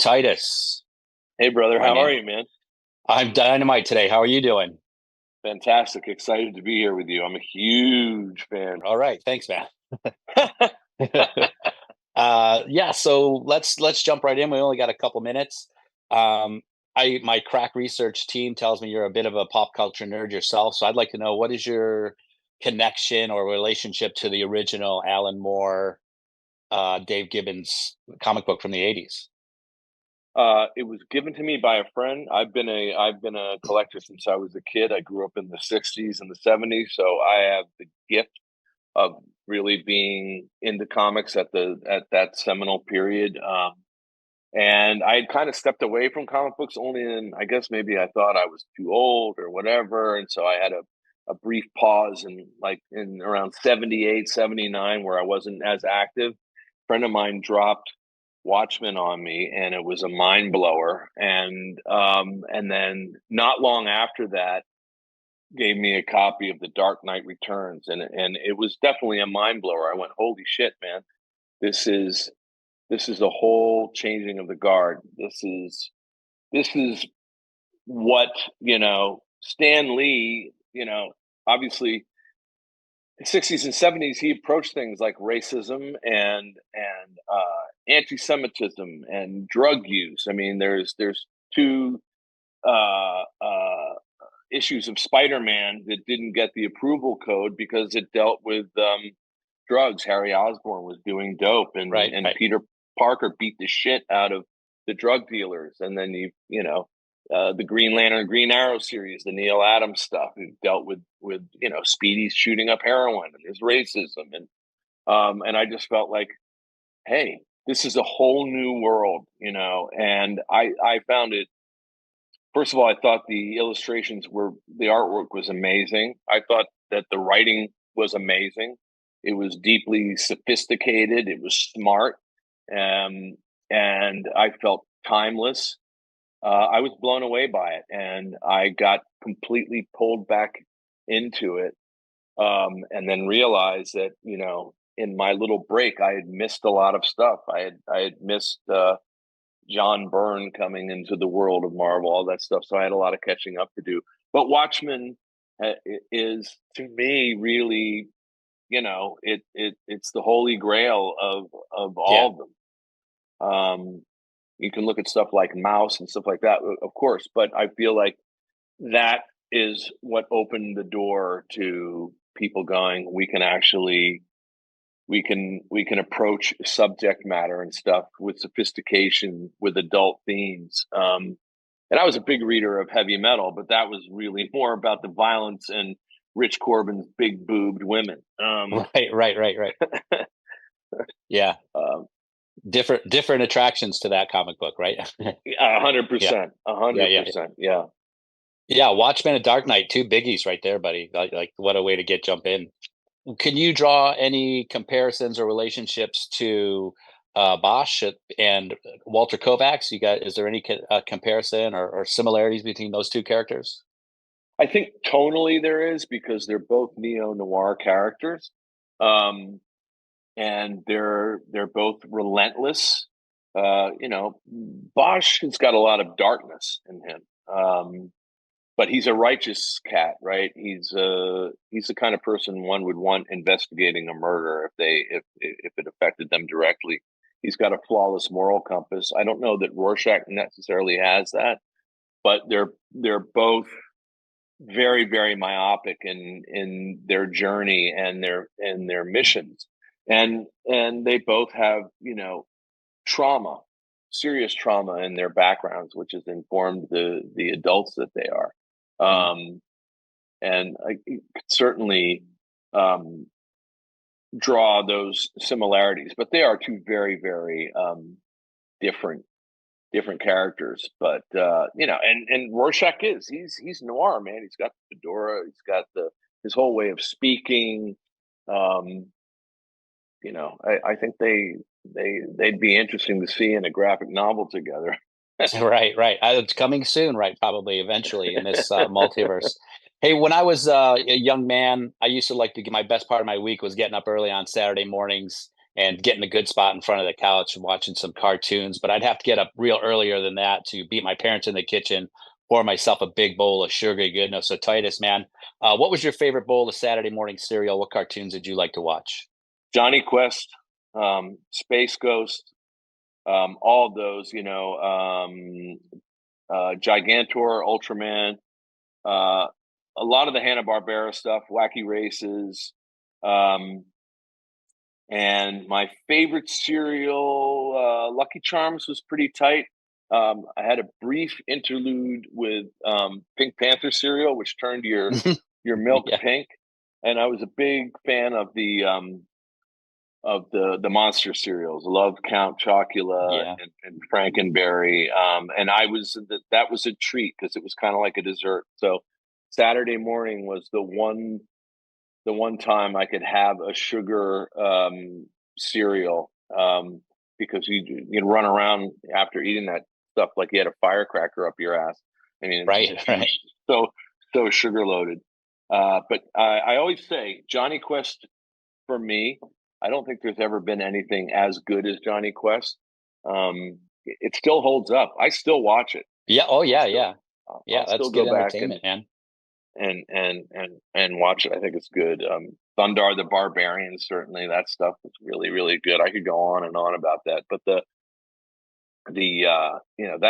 Titus, Hey, brother, my how are name. you, man? I'm dynamite today. How are you doing? Fantastic. Excited to be here with you. I'm a huge fan. All right, thanks, man. Yeah, so let's jump right in. We only got a couple minutes. Um, my crack research team tells me you're a bit of a pop culture nerd yourself, so I'd like to know what is your connection or relationship to the original Alan Moore, Dave Gibbons comic book from the '80s? It was given to me by a friend. I've been a collector since I was a kid. I grew up in the '60s and the '70s, so I have the gift of really being into comics at that seminal period. And I had kind of stepped away from comic books only in, I guess maybe I thought I was too old or whatever. And so I had a brief pause in around 78, 79, where I wasn't as active. A friend of mine dropped Watchmen on me and it was a mind blower. And then not long after that gave me a copy of The Dark Knight Returns. And it was definitely a mind blower. I went, holy shit, man. This is this is the whole changing of the guard. This is what, Stan Lee, obviously the '60s and '70s he approached things like racism and anti-Semitism and drug use. I mean, there's two issues of Spider-Man that didn't get the approval code because it dealt with drugs. Harry Osborn was doing dope, and Right, and right. Peter Parker beat the shit out of the drug dealers. And then the Green Lantern, Green Arrow series, the Neil Adams stuff, who dealt with Speedy's shooting up heroin and his racism, and I just felt like, hey, this is a whole new world, and I found it. First of all, I thought the artwork was amazing. I thought that the writing was amazing. It was deeply sophisticated. It was smart. Um, and I felt timeless. I was blown away by it, and I got completely pulled back into it. And then realized that, in my little break, I had missed a lot of stuff. I had missed John Byrne coming into the world of Marvel, all that stuff. So I had a lot of catching up to do. But Watchmen is, to me, really, it's the holy grail of Yeah. all of them. You can look at stuff like Mouse and stuff like that, of course, but I feel like that is what opened the door to people going, we can approach subject matter and stuff with sophistication, with adult themes. And I was a big reader of heavy metal, but that was really more about the violence and Rich Corbin's big boobed women. Right, right, right, right. Yeah. Um, Different attractions to that comic book, right? a hundred Yeah, percent, a yeah, hundred yeah, percent, yeah. yeah. Watchmen and Dark Knight, two biggies right there, buddy. Like what a way to get jump in. Can you draw any comparisons or relationships to Bosch and Walter Kovacs? Is there any comparison or similarities between those two characters? I think tonally there is because they're both neo noir characters, um, and they're both relentless. Bosch has got a lot of darkness in him. But he's a righteous cat, right? He's the kind of person one would want investigating a murder if it affected them directly. He's got a flawless moral compass. I don't know that Rorschach necessarily has that, but they're both very, very myopic in their journey and their missions, and they both have trauma, serious trauma in their backgrounds, which has informed the adults that they are. Mhm. Um, and I could certainly um, draw those similarities, but they are two very, very different different characters. But and Rorschach he's noir, man. He's got the fedora. He's got the his whole way of speaking. Um, I think they'd be interesting to see in a graphic novel together. Right, right. It's coming soon, right? Probably eventually in this multiverse. Hey, when I was a young man, I used to like to get my best part of my week was getting up early on Saturday mornings and getting a good spot in front of the couch and watching some cartoons. But I'd have to get up real earlier than that to beat my parents in the kitchen, pour myself a big bowl of sugary goodness. So Titus, man, what was your favorite bowl of Saturday morning cereal? What cartoons did you like to watch? Johnny Quest, Space Ghost, all of those, Gigantor, Ultraman, a lot of the Hanna-Barbera stuff, Wacky Races. And my favorite cereal, Lucky Charms, was pretty tight. I had a brief interlude with Pink Panther cereal, which turned your milk Yeah, pink, and I was a big fan of the monster cereals. Love Count Chocula yeah, and Frankenberry. And that was a treat because it was kind of like a dessert. So Saturday morning was the one time I could have a sugar cereal, because you'd run around after eating that stuff like you had a firecracker up your ass. I mean, it's right, just right. so sugar loaded. But I always say Johnny Quest, for me, I don't think there's ever been anything as good as Johnny Quest. It still holds up. I still watch it. Yeah. Oh, I'll yeah, still yeah, yeah. I'll That's still good go back and entertainment, man. watch it. I think it's good. Thundar the Barbarian, certainly that stuff was really really good. I could go on and on about that, but that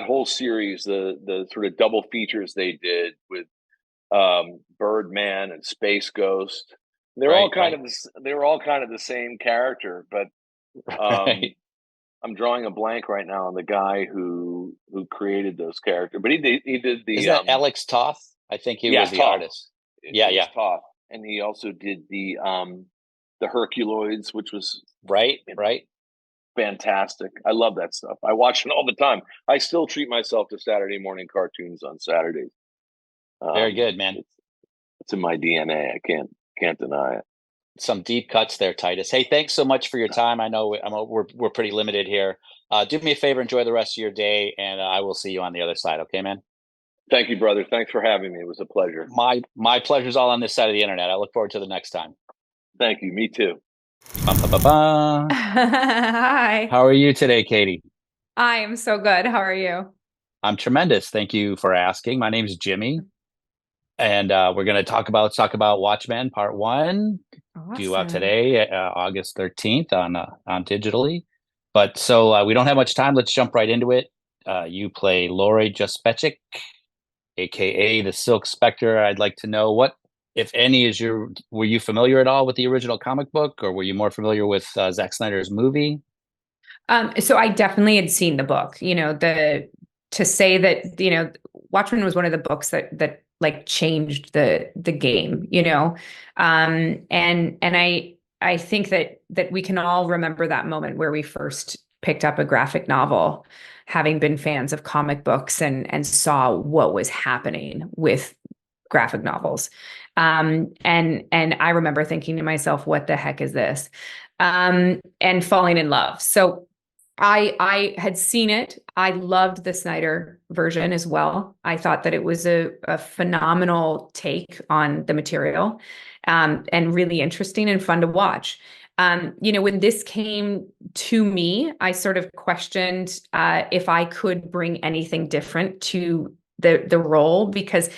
whole series, the sort of double features they did with Birdman and Space Ghost, Right, right, they were all kind of the same character, but um, right. I'm drawing a blank right now on the guy who created those characters, but he did Isn't the that Alex Toth? I think he yeah, was the Toth. artist. It Yeah, was yeah. Toth, and he also did the Herculoids, which was, Right, you know, right. fantastic. I love that stuff. I watch it all the time. I still treat myself to Saturday morning cartoons on Saturdays. Very Um, good, man. it's in my DNA. I can't deny it. Some deep cuts there, Titus. Hey, thanks so much for your time. I know we're pretty limited here. Do me a favor, enjoy the rest of your day, and I will see you on the other side. Okay, man. Thank you, brother. Thanks for having me. It was a pleasure. My pleasure's all on this side of the internet. I look forward to the next time. Thank you. Me too. Bum, ba, ba, ba. Hi, How are you today, Katie? I am so good. How are you? I'm tremendous. Thank you for asking. My name's Jimmy, and we're going to talk about Watchmen Part One, due out Awesome. today, August 13th on digitally. But so we don't have much time. Let's jump right into it. You play Lori Juspecic, aka the Silk Spectre. I'd like to know what, if any, were you familiar at all with the original comic book, or were you more familiar with Zack Snyder's movie? So I definitely had seen the book. To say that, Watchmen was one of the books that like changed the game, and I think that we can all remember that moment where we first picked up a graphic novel, having been fans of comic books and saw what was happening with graphic novels. And I remember thinking to myself, what the heck is this? And falling in love. So I had seen it. I loved the Snyder version as well. I thought that it was a phenomenal take on the material, and really interesting and fun to watch. When this came to me, I sort of questioned if I could bring anything different to the role, because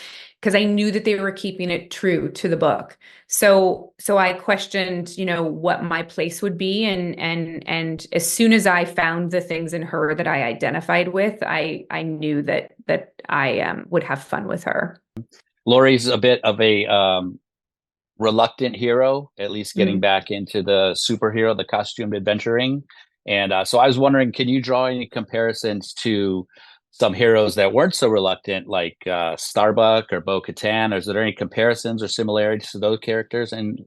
I knew that they were keeping it true to the book. So I questioned, what my place would be, and as soon as I found the things in her that I identified with, I knew that I would have fun with her. Laurie's a bit of a reluctant hero, at least getting Mm. back into the superhero, the costumed adventuring. And so I was wondering, can you draw any comparisons to some heroes that weren't so reluctant, like Starbuck or Bo Katan? Or is there any comparisons or similarities to those characters and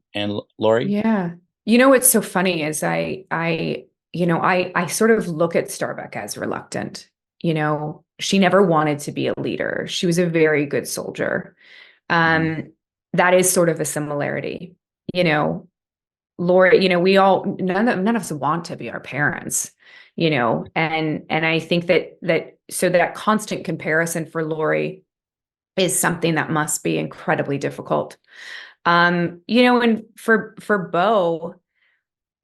Laurie? Yeah. What's so funny is I sort of look at Starbuck as reluctant. She never wanted to be a leader. She was a very good soldier. Mhm. Um, that is sort of a similarity. You know, Lori, we all, none of us want to be our parents, and I think that constant comparison for Lori is something that must be incredibly difficult. And for Bo,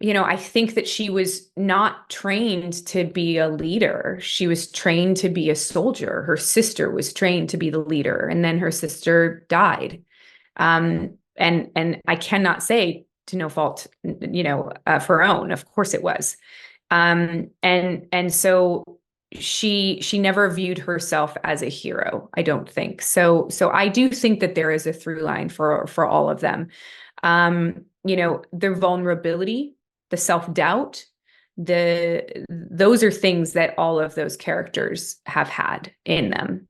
I think that she was not trained to be a leader. She was trained to be a soldier. Her sister was trained to be the leader, and then her sister died. And I cannot say to no fault, of her own. Of course it was. And so she never viewed herself as a hero, I don't think. So I do think that there is a through line for all of them. Their vulnerability, the self-doubt, those are things that all of those characters have had in them.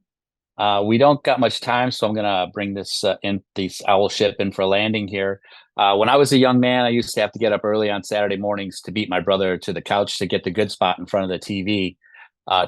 We don't got much time, so I'm gonna bring this owl ship in for a landing here. When I was a young man, I used to have to get up early on Saturday mornings to beat my brother to the couch to get the good spot in front of the TV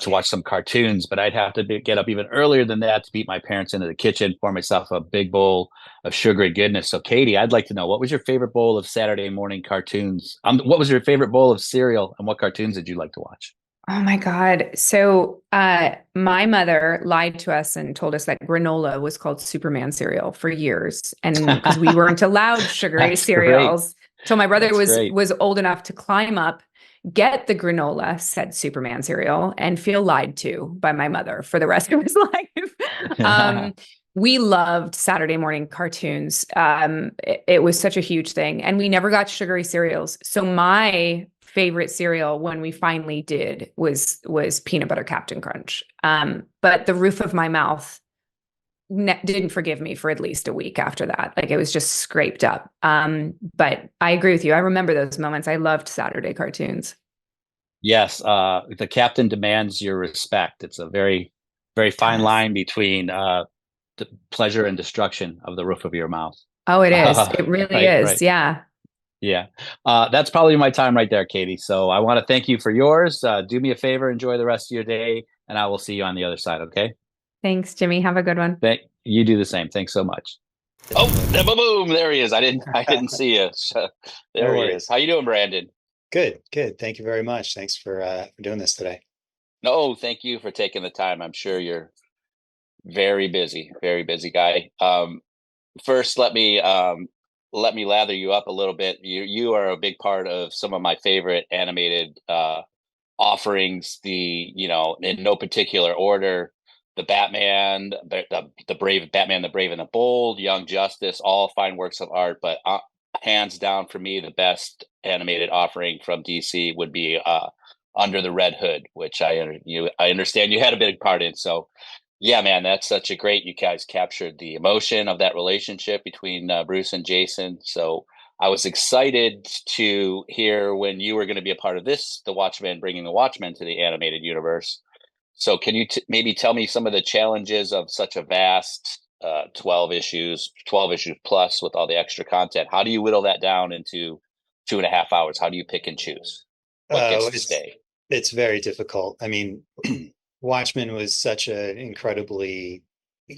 to watch some cartoons. But I'd have to get up even earlier than that to beat my parents into the kitchen, pour myself a big bowl of sugary goodness. So, Katee, I'd like to know, what was your favorite bowl of Saturday morning cartoons? What was your favorite bowl of cereal, and what cartoons did you like to watch? Oh my God. So my mother lied to us and told us that granola was called Superman cereal for years. And because we weren't allowed sugary That's great. cereals. So my brother That's was great. was old enough to climb up, get the granola, said Superman cereal, and feel lied to by my mother for the rest of his life. We loved Saturday morning cartoons. It was such a huge thing. And we never got sugary cereals. So my favorite cereal when we finally did was peanut butter Captain Crunch. But the roof of my mouth didn't forgive me for at least a week after that. Like it was just scraped up. But I agree with you. I remember those moments. I loved Saturday cartoons. Yes, the captain demands your respect. It's a very, very fine Yes. line between pleasure and destruction of the roof of your mouth. Oh, it is. It really Right, is. right. Yeah. Yeah. That's probably my time right there, Katee. So I want to thank you for yours. Do me a favor, enjoy the rest of your day, and I will see you on the other side, okay? Thanks, Jimmy. Have a good one. You do the same. Thanks so much. Oh, boom! There he is. I didn't see you. So, No there he worries. is. How you doing, Brandon? Good, good. Thank you very much. Thanks for doing this today. No, thank you for taking the time. I'm sure you're very busy guy. First, let me lather you up a little bit. You are a big part of some of my favorite animated offerings. In no particular order, the Batman, the Brave Batman, the Brave and the Bold, Young Justice, all fine works of art. But hands down for me, the best animated offering from DC would be Under the Red Hood, which I understand you had a big part in. So yeah, man, that's such a great. You guys captured the emotion of that relationship between Bruce and Jason. So I was excited to hear when you were going to be a part of this, the Watchmen, bringing the Watchmen to the animated universe. So can you maybe tell me some of the challenges of such a vast 12 issues plus with all the extra content? How do you whittle that down into 2.5 hours? How do you pick and choose what gets Oh, to stay? it's very difficult. I mean, Watchmen was such an incredibly,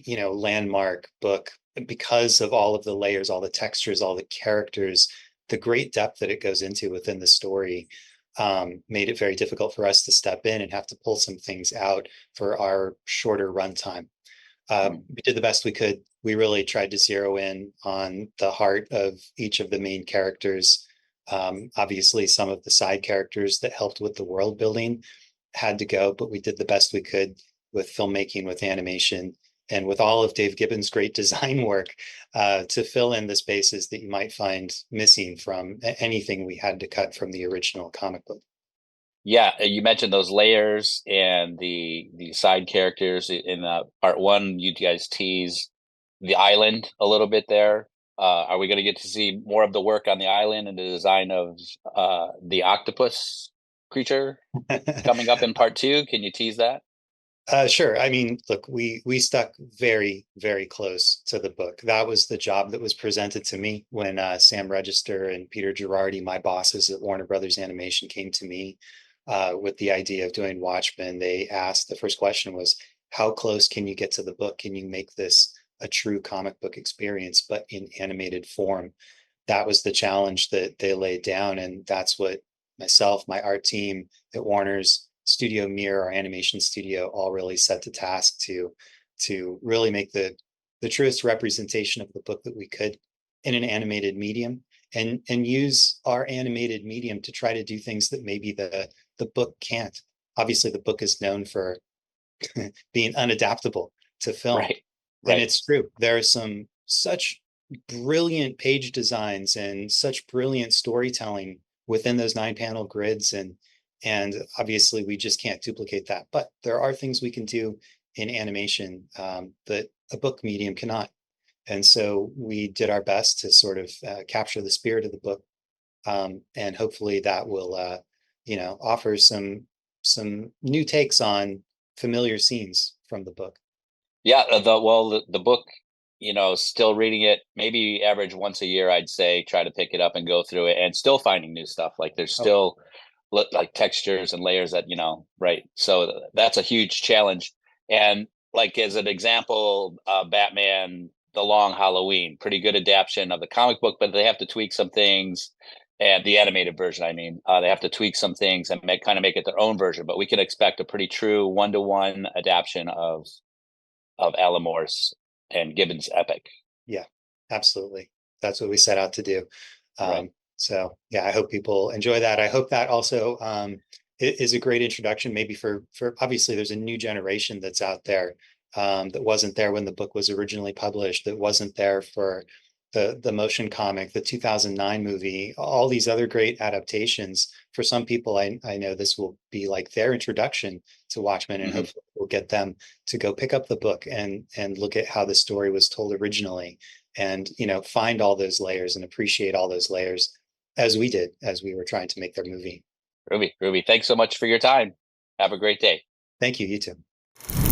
landmark book because of all of the layers, all the textures, all the characters, the great depth that it goes into within the story. Made it very difficult for us to step in and have to pull some things out for our shorter runtime. We did the best we could. We really tried to zero in on the heart of each of the main characters. Obviously, some of the side characters that helped with the world building had to go, but we did the best we could with filmmaking, with animation, and with all of Dave Gibbons' great design work to fill in the spaces that you might find missing from anything we had to cut from the original comic book. Yeah, you mentioned those layers and the side characters in part one. You guys tease the island a little bit there. Are we going to get to see more of the work on the island and the design of the octopus creature coming up in part two? Can you tease that? Sure. I mean, look, we stuck very, very close to the book. That was the job that was presented to me when Sam Register and Peter Girardi, my bosses at Warner Brothers Animation, came to me with the idea of doing Watchmen. They asked, the first question was, how close can you get to the book? Can you make this a true comic book experience, but in animated form? That was the challenge that they laid down. And that's what myself, my art team at Warner's, Studio Mirror, our animation studio, all really set to task to really make the truest representation of the book that we could in an animated medium. and use our animated medium to try to do things that maybe the book can't. Obviously, the book is known for being unadaptable to film. Right. And Right. it's true. There are some such brilliant page designs and such brilliant storytelling within those 9-panel grids. And obviously we just can't duplicate that. But there are things we can do in animation that a book medium cannot. And so we did our best to sort of capture the spirit of the book. And hopefully that will, offer some new takes on familiar scenes from the book. Yeah. The book, still reading it, maybe average once a year, I'd say, try to pick it up and go through it, and still finding new stuff. Like there's still like textures and layers that, right. So that's a huge challenge. And like, as an example, Batman, The Long Halloween, pretty good adaptation of the comic book, but they have to tweak some things. And the animated version, I mean, they have to tweak some things and make it their own version. But we can expect a pretty true 1-to-1 adaptation of Alan Moore's and Gibbons' epic. Yeah, absolutely. That's what we set out to do. Right. So yeah, I hope people enjoy that. I hope that also is a great introduction, maybe for obviously there's a new generation that's out there that wasn't there when the book was originally published, that wasn't there for the motion comic, the 2009 movie, all these other great adaptations. For some people, I know this will be like their introduction to Watchmen, and hopefully we'll get them to go pick up the book and look at how the story was told originally, and find all those layers and appreciate all those layers as we did as we were trying to make their movie. Ruby, thanks so much for your time. Have a great day. Thank you. You too.